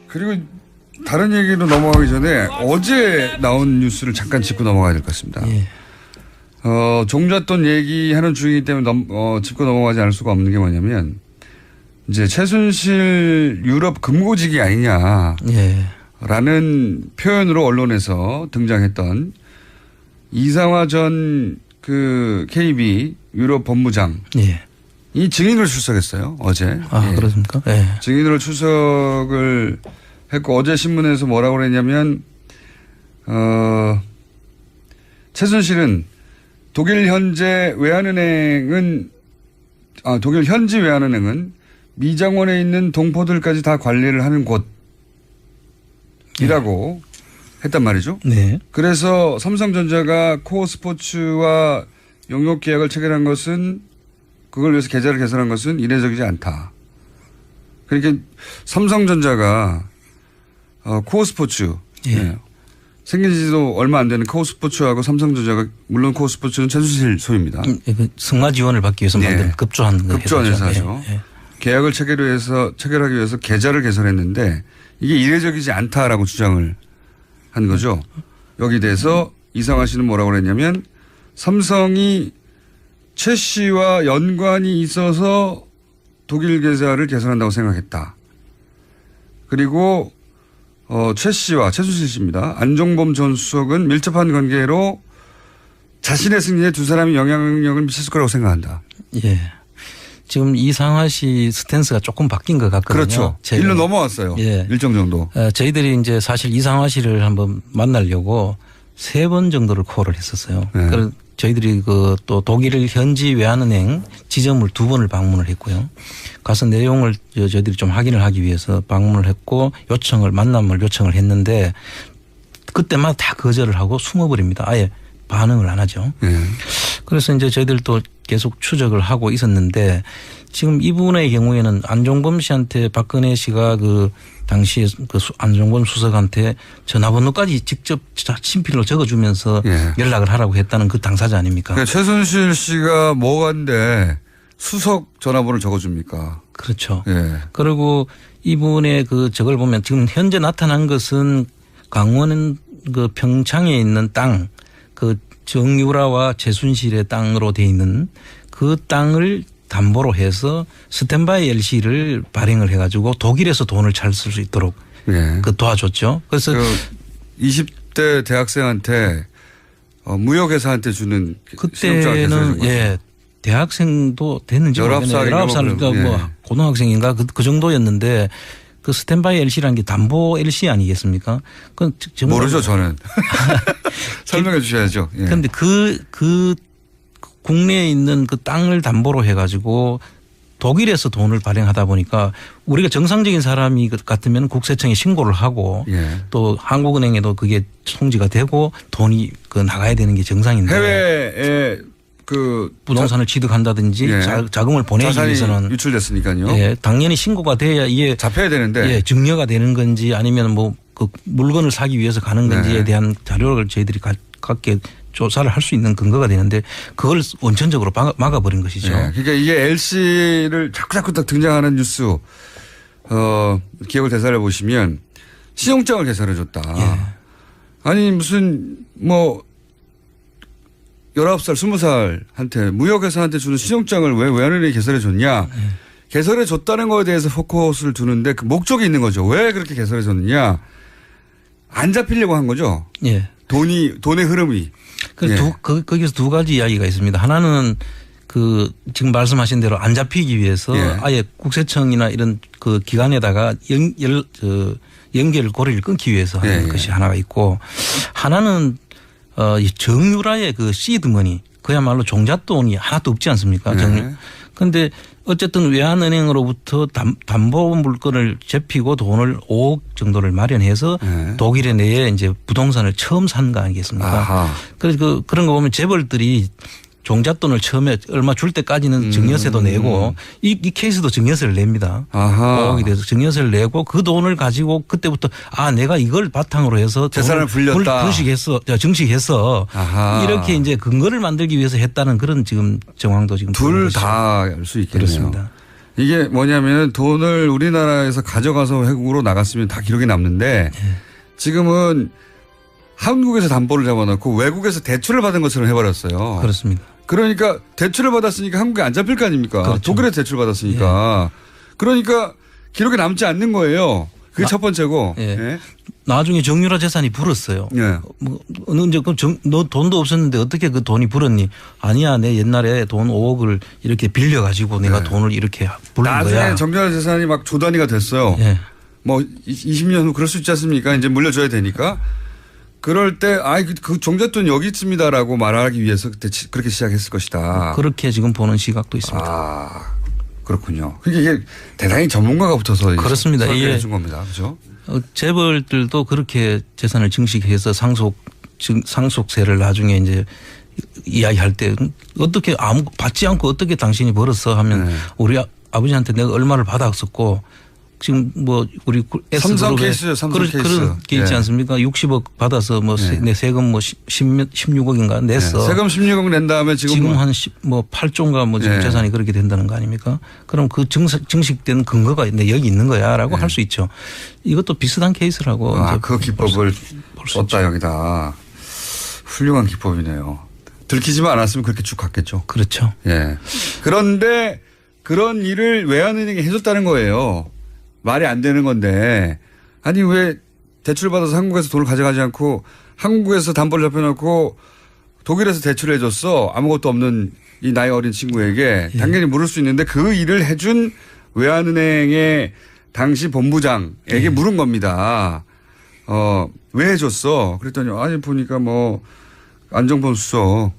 그리고 다른 얘기로 넘어가기 전에 어제 나온 뉴스를 잠깐 짚고 넘어가야 될 것 같습니다. 예. 종잣돈 얘기하는 중이기 때문에 짚고 넘어가지 않을 수가 없는 게 뭐냐면 이제 최순실 유럽 금고지기 아니냐. 예. 라는 표현으로 언론에서 등장했던 이상화 전 그 KB 유럽 본부장. 예. 이 증인으로 출석했어요. 어제. 아, 예. 그렇습니까? 예. 증인으로 출석을 했고 어제 신문에서 뭐라고 그랬냐면 최순실은 독일 현지 외환은행은 미장원에 있는 동포들까지 다 관리를 하는 곳이라고 했단 말이죠. 네. 그래서 삼성전자가 코어 스포츠와 용역 계약을 체결한 것은 그걸 위해서 계좌를 개설한 것은 이례적이지 않다. 그러니까 삼성전자가 코어 스포츠 예. 생긴 지도 얼마 안 되는 코어 스포츠하고 삼성전자가 물론 코어 스포츠는 최순실 소유입니다. 그 승마 지원을 받기 위해서 만든 급조한 회사죠. 예. 계약을 체결하기 위해서 계좌를 개설했는데 이게 이례적이지 않다라고 주장을 한 거죠. 여기 대해서 이상화 씨는 뭐라고 그랬냐면 삼성이 최 씨와 연관이 있어서 독일 계좌를 개설한다고 생각했다. 그리고 최 씨와 최순실 씨입니다. 안종범 전 수석은 밀접한 관계로 자신의 승리에 두 사람이 영향력을 미쳤을 거라고 생각한다. 예. 지금 이상화 씨 스탠스가 조금 바뀐 것 같거든요. 그렇죠. 일로 넘어왔어요. 예. 일정 정도. 저희들이 이제 사실 이상화 씨를 한번 만나려고 3번 정도를 콜을 했었어요. 네. 그래서 저희들이 또 독일 현지 외환은행 지점을 2번을 방문을 했고요. 가서 내용을 저희들이 좀 확인을 하기 위해서 방문을 했고 만남을 요청을 했는데 그때마다 다 거절을 하고 숨어버립니다. 아예 반응을 안 하죠. 네. 그래서 이제 저희들도 계속 추적을 하고 있었는데 지금 이분의 경우에는 안종범 씨한테 박근혜 씨가 당시 안종범 수석한테 전화번호까지 직접 친필로 적어주면서 연락을 하라고 했다는 그 당사자 아닙니까? 그러니까 최순실 씨가 뭐간데 수석 전화번호를 적어줍니까? 그렇죠. 예. 그리고 이분의 저걸 보면 지금 현재 나타난 것은 강원 평창에 있는 땅 정유라와 최순실의 땅으로 돼 있는 그 땅을 담보로 해서 스탠바이 LC를 발행을 해가지고 독일에서 돈을 잘 쓸 수 있도록 도와줬죠. 그래서 20대 대학생한테 무역회사한테 주는 그때는 대학생도 됐는지 19살 고등학생인가 그 정도였는데 그 스탠바이 LC라는 게 담보 LC 아니겠습니까? 모르죠 저는. 설명해 주셔야죠. 그런데 그 국내에 있는 그 땅을 담보로 해가지고 독일에서 돈을 발행하다 보니까 우리가 정상적인 사람이 같으면 국세청에 신고를 하고 또 한국은행에도 그게 송지가 되고 돈이 나가야 되는 게 정상인데 해외에 부동산을 취득한다든지 자금을 보내기 위해서는 유출됐으니까요. 당연히 신고가 돼야 이게 잡혀야 되는데 증여가 되는 건지 아니면 그 물건을 사기 위해서 가는 건지에 대한 자료를 저희들이 갖게 조사를 할 수 있는 근거가 되는데 그걸 원천적으로 막아버린 것이죠. 그러니까 이게 LC를 자꾸 딱 등장하는 뉴스 기억을 되살려 보시면 신용장을 개설해 줬다. 아니 무슨 19살 20살한테 무역회사한테 주는 신용장을 왜 외환은행에 개설해 줬냐. 개설해 줬다는 거에 대해서 포커스를 두는데 그 목적이 있는 거죠. 왜 그렇게 개설해 줬느냐. 안 잡히려고 한 거죠. 돈의 흐름이. 거기서 2가지 이야기가 있습니다. 하나는 지금 말씀하신 대로 안 잡히기 위해서 아예 국세청이나 이런 기관에다가 연결 고리를 끊기 위해서 하는 것이 하나가 있고 하나는 이 정유라의 시드머니 그야말로 종잣돈이 하나도 없지 않습니까? 그런데 어쨌든 외환은행으로부터 담보 물건을 잡히고 돈을 5억 정도를 마련해서 독일에 내에 이제 부동산을 처음 산 거 아니겠습니까? 그래서 그런 거 보면 재벌들이 종잣돈을 처음에 얼마 줄 때까지는 증여세도 내고 이 케이스도 증여세를 냅니다. 5억에 대해서 증여세를 내고 그 돈을 가지고 그때부터 내가 이걸 바탕으로 해서 재산을 불렸다. 증식했어. 이렇게 이제 근거를 만들기 위해서 했다는 그런 지금 정황도 지금 둘 다 알 수 있겠네요. 그렇습니다. 이게 뭐냐면 돈을 우리나라에서 가져가서 외국으로 나갔으면 다 기록이 남는데 지금은 한국에서 담보를 잡아놓고 외국에서 대출을 받은 것처럼 해버렸어요. 그렇습니다. 그러니까 대출을 받았으니까 한국에 안 잡힐 거 아닙니까? 그렇죠. 독일에 대출 받았으니까. 그러니까 기록에 남지 않는 거예요. 그게 첫 번째고. 예. 예. 나중에 정유라 재산이 불었어요. 예. 뭐, 언제 너 돈도 없었는데 어떻게 그 돈이 불었니? 아니야, 내 옛날에 돈 5억을 이렇게 빌려가지고 내가 돈을 이렇게 부른 나중에 거야. 정유라 재산이 막 조 단위가 됐어요. 예. 뭐 20년 후 그럴 수 있지 않습니까? 이제 물려줘야 되니까. 그럴 때 그 종잣돈 여기 있습니다라고 말하기 위해서 그때 그렇게 시작했을 것이다. 그렇게 지금 보는 시각도 있습니다. 아, 그렇군요. 그러니까 이게 대단히 전문가가 붙어서 그렇습니다. 설계해 이게 준 겁니다. 그렇죠? 재벌들도 그렇게 재산을 증식해서 상속세를 나중에 이제 이야기할 때 어떻게 받지 않고 어떻게 당신이 벌었어 하면 우리 아버지한테 내가 얼마를 받았었고 지금 뭐 우리 삼성 케이스죠. 삼성 케이스. 그런 게 있지 않습니까? 60억 받아서 뭐 내 세금 뭐 16억인가 냈어. 세금 16억 낸 다음에 지금 한 8조인가 뭐 지금 재산이 그렇게 된다는 거 아닙니까? 그럼 그 증식된 근거가 여기 있는 거야라고 할 수 있죠. 이것도 비슷한 케이스라고. 그 기법을 썼다 여기다. 훌륭한 기법이네요. 들키지만 않았으면 그렇게 쭉 갔겠죠. 그렇죠. 예. 그런데 그런 일을 외환은행이 해줬다는 거예요. 말이 안 되는 건데 아니 왜 대출 받아서 한국에서 돈을 가져가지 않고 한국에서 담보를 잡혀놓고 독일에서 대출을 해줬어. 아무것도 없는 이 나이 어린 친구에게 당연히 물을 수 있는데 그 일을 해준 외환은행의 당시 본부장에게 물은 겁니다. 왜 해줬어? 그랬더니 아니 보니까 뭐 안정범 수석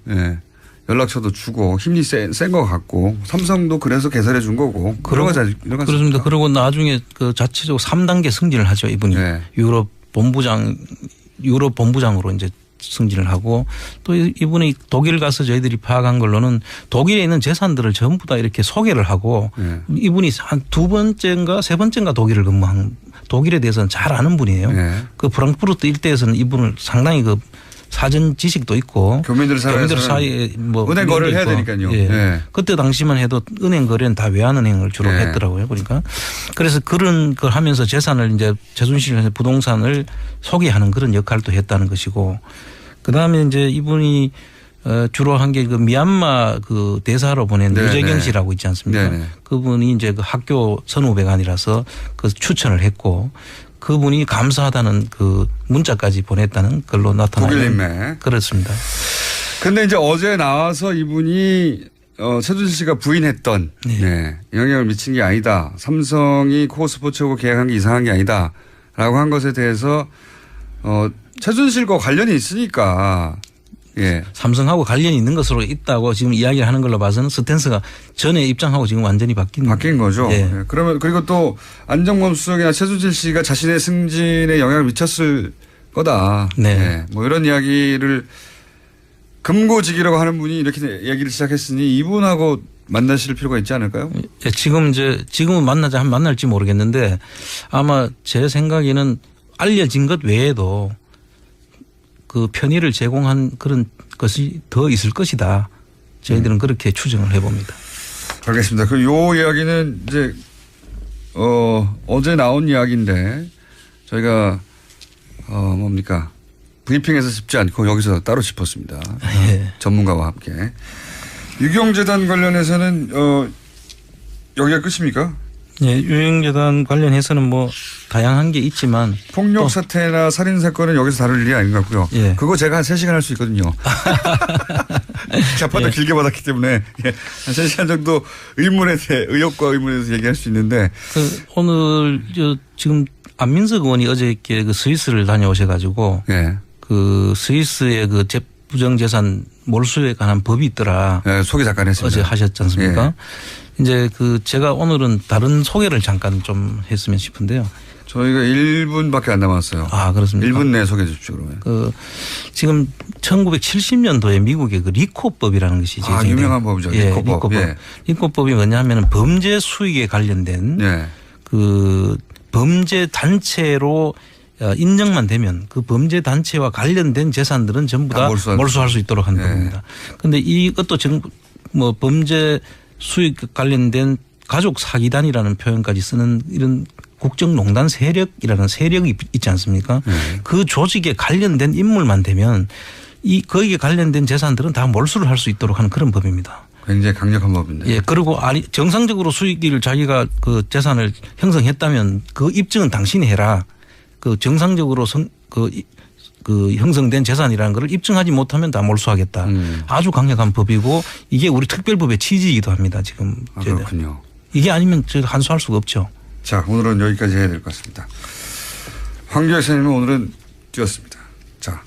연락처도 주고 힘이 센 것 같고 삼성도 그래서 개설해 준 거고. 그렇습니다. 그리고 나중에 그 자체적으로 3단계 승진을 하죠. 이분이 유럽 본부장으로 이제 승진을 하고 또 이분이 독일 가서 저희들이 파악한 걸로는 독일에 있는 재산들을 전부 다 이렇게 소개를 하고 이분이 한 2번째인가 3번째인가 독일을 근무한 독일에 대해서는 잘 아는 분이에요. 그 프랑크푸르트 일대에서는 이분을 상당히 그 사전 지식도 있고 교민들 사이에 뭐 은행 거래를 해야 되니까요. 예. 그때 당시만 해도 은행 거래는 다 외환은행을 주로 했더라고요. 그러니까 그래서 그런 걸 하면서 재산을 이제 최순실에서 부동산을 소개하는 그런 역할도 했다는 것이고 그다음에 이제 이분이 주로 한 게 그 미얀마 그 대사로 보낸 유재경 씨라고 있지 않습니까? 그분이 이제 그 학교 선후배관이라서 그 추천을 했고 그분이 감사하다는 그 문자까지 보냈다는 걸로 나타나요. 독일 인맥. 그렇습니다. 그런데 이제 어제 나와서 이분이 최순실 씨가 부인했던 영향을 미친 게 아니다. 삼성이 코스포츠하고 계약한 게 이상한 게 아니다. 라고 한 것에 대해서 최순실과 관련이 있으니까 삼성하고 관련이 있는 것으로 있다고 지금 이야기를 하는 걸로 봐서는 스탠스가 전에 입장하고 지금 완전히 바뀐 거죠. 그러면 그리고 또 안정범 수석이나 최순실 씨가 자신의 승진에 영향을 미쳤을 거다. 뭐 이런 이야기를 금고지기라고 하는 분이 이렇게 얘기를 시작했으니 이분하고 만나실 필요가 있지 않을까요? 지금은 만날지 모르겠는데 아마 제 생각에는 알려진 것 외에도 그 편의를 제공한 그런 것이 더 있을 것이다. 저희들은 그렇게 추정을 해봅니다. 알겠습니다. 요 이야기는 이제 어제 나온 이야기인데 저희가 뭡니까 브리핑에서 짚지 않고 여기서 따로 짚었습니다. 전문가와 함께. 유경재단 관련해서는 여기가 끝입니까? 유경재단 관련해서는 뭐 다양한 게 있지만 폭력 사태나 살인 사건은 여기서 다룰 일이 아닌 것 같고요. 그거 제가 한 3시간 할 수 있거든요. 자판도 길게 받았기 때문에 한 3시간 정도 의혹과 의문에 대해서 얘기할 수 있는데 오늘 지금 안민석 의원이 어저께 그 스위스를 다녀오셔가지고 그 스위스의 그 부정재산 몰수에 관한 법이 있더라. 소개 잠깐 했습니다. 어제 하셨지 않습니까? 이제 제가 오늘은 다른 소개를 잠깐 좀 했으면 싶은데요. 저희가 1분밖에 안 남았어요. 아, 그렇습니까? 1분 내에 소개해 주십시오, 그러면. 지금 1970년도에 미국의 그 리코법이라는 것이 유명한 법이죠. 리코법. 리코법이 뭐냐면 범죄 수익에 관련된 그 범죄 단체로 인정만 되면 그 범죄 단체와 관련된 재산들은 전부 다 몰수할 수 있도록 하는 겁니다. 그런데 이것도 지금 뭐 범죄 수익 관련된 가족 사기단이라는 표현까지 쓰는 이런 국정농단 세력이라는 세력이 있지 않습니까? 그 조직에 관련된 인물만 되면 거기에 관련된 재산들은 다 몰수를 할 수 있도록 하는 그런 법입니다. 굉장히 강력한 법인데. 예. 그리고 정상적으로 수익을 자기가 그 재산을 형성했다면 그 입증은 당신이 해라. 그 정상적으로 그 형성된 재산이라는 것을 입증하지 못하면 다 몰수하겠다. 아주 강력한 법이고 이게 우리 특별법의 취지이기도 합니다. 지금. 그렇군요. 이게 아니면 한수할 수가 없죠. 자, 오늘은 여기까지 해야 될 것 같습니다. 황교안 선생님은 오늘은 뛰었습니다. 자,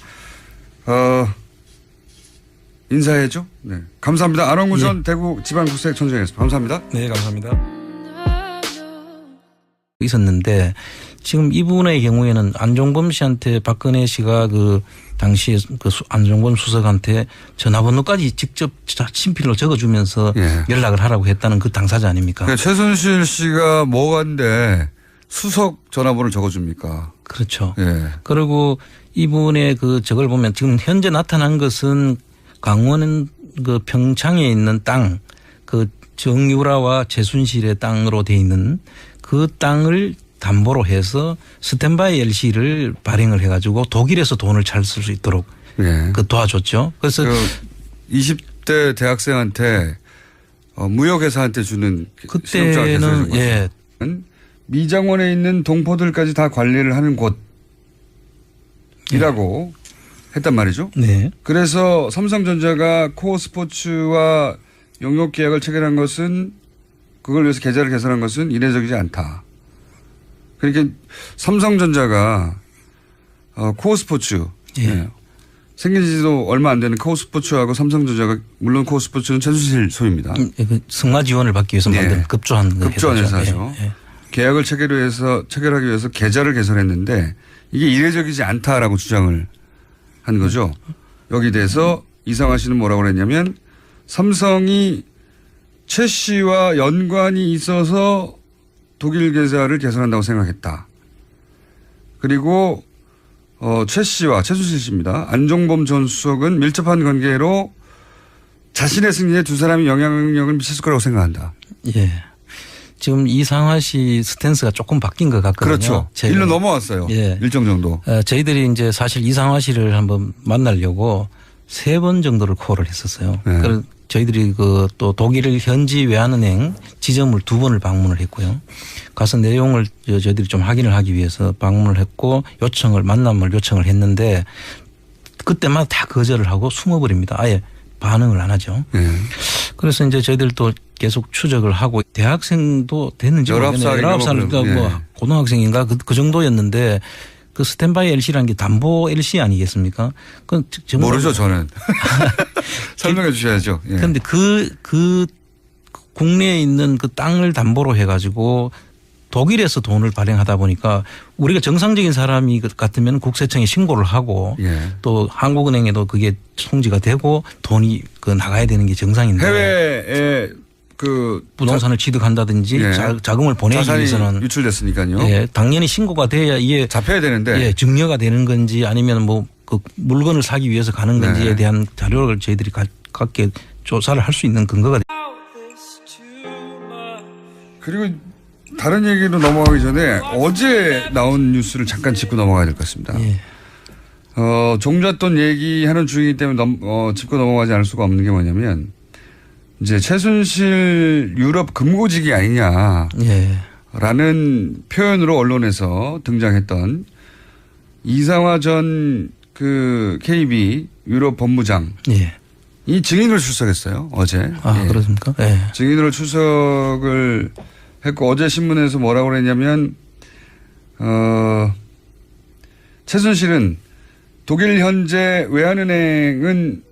인사해줘. 네. 감사합니다. 안홍구 전 대구 지방국세청장이었습니다. 감사합니다. 네, 감사합니다. 있었는데 지금 이분의 경우에는 안종범 씨한테 박근혜 씨가 그 당시에 그 안종범 수석한테 전화번호까지 직접 친필로 적어주면서 연락을 하라고 했다는 그 당사자 아닙니까? 그러니까 최순실 씨가 뭐간데 수석 전화번호를 적어줍니까? 그렇죠. 그리고 이분의 그 저걸 보면 지금 현재 나타난 것은 강원 그 평창에 있는 땅, 그 정유라와 최순실의 땅으로 돼 있는 그 땅을 담보로 해서 스탠바이 LC를 발행을 해가지고 독일에서 돈을 잘 쓸 수 있도록 그 도와줬죠. 그래서 20대 대학생한테 무역회사한테 주는 그때는 미장원에 있는 동포들까지 다 관리를 하는 곳이라고 했단 말이죠. 네. 그래서 삼성전자가 코어스포츠와 용역 계약을 체결한 것은 그걸 위해서 계좌를 개설한 것은 이례적이지 않다. 그러니까 삼성전자가 코어스포츠 생긴 지도 얼마 안 되는 코어스포츠하고 삼성전자가 물론 코어스포츠는 최순실 소유입니다. 승마 지원을 받기 위해서 만든 급조한 회사죠. 계약을 체결하기 위해서 계좌를 개설했는데 이게 이례적이지 않다라고 주장을 한 거죠. 여기 대해서 이상화 씨는 뭐라고 그랬냐면 삼성이 최 씨와 연관이 있어서 독일 계좌를 개설한다고 생각했다. 그리고 최 씨와 최순실 씨입니다. 안종범 전 수석은 밀접한 관계로 자신의 승리에 두 사람이 영향력을 미쳤을 거라고 생각한다. 예. 지금 이상화 씨 스탠스가 조금 바뀐 것 같거든요. 그렇죠. 일로 넘어왔어요. 일정 정도. 저희들이 이제 사실 이상화 씨를 한번 만나려고 3번 정도를 콜을 했었어요. 그래서 저희들이 또 독일 현지 외환은행 지점을 2번을 방문을 했고요. 가서 내용을 저희들이 좀 확인을 하기 위해서 방문을 했고 만남을 요청을 했는데 그때마다 다 거절을 하고 숨어버립니다. 아예 반응을 안 하죠. 그래서 이제 저희들도 계속 추적을 하고 대학생도 됐는지 19살 뭐 고등학생인가 그 정도였는데 그 스탠바이 LC라는 게 담보 LC 아니겠습니까? 모르죠, 저는. 설명해 주셔야죠. 그런데 그 국내에 있는 그 땅을 담보로 해가지고 독일에서 돈을 발행하다 보니까 우리가 정상적인 사람이 같으면 국세청에 신고를 하고 또 한국은행에도 그게 송지가 되고 돈이 나가야 되는 게 정상인데 해외에 부동산을 취득한다든지 자금을 보내기 위해서는 유출됐으니까요. 당연히 신고가 돼야 이게 잡혀야 되는데 증여가 되는 건지 아니면 뭐 그 물건을 사기 위해서 가는 건지에 대한 자료를 저희들이 갖게 조사를 할 수 있는 근거가 그리고 다른 얘기로 넘어가기 전에 어제 나온 뉴스를 잠깐 짚고 넘어가야 될 것 같습니다. 종잣돈 얘기하는 중이기 때문에 짚고 넘어가지 않을 수가 없는 게 뭐냐면 이제 최순실 유럽 금고지기 아니냐라는 표현으로 언론에서 등장했던 이상화 전 KB 유럽 법무장 이 증인으로 출석했어요. 어제. 그렇습니까? 증인으로 출석을 했고 어제 신문에서 뭐라고 그랬냐면 최순실은 독일 현지 외환은행은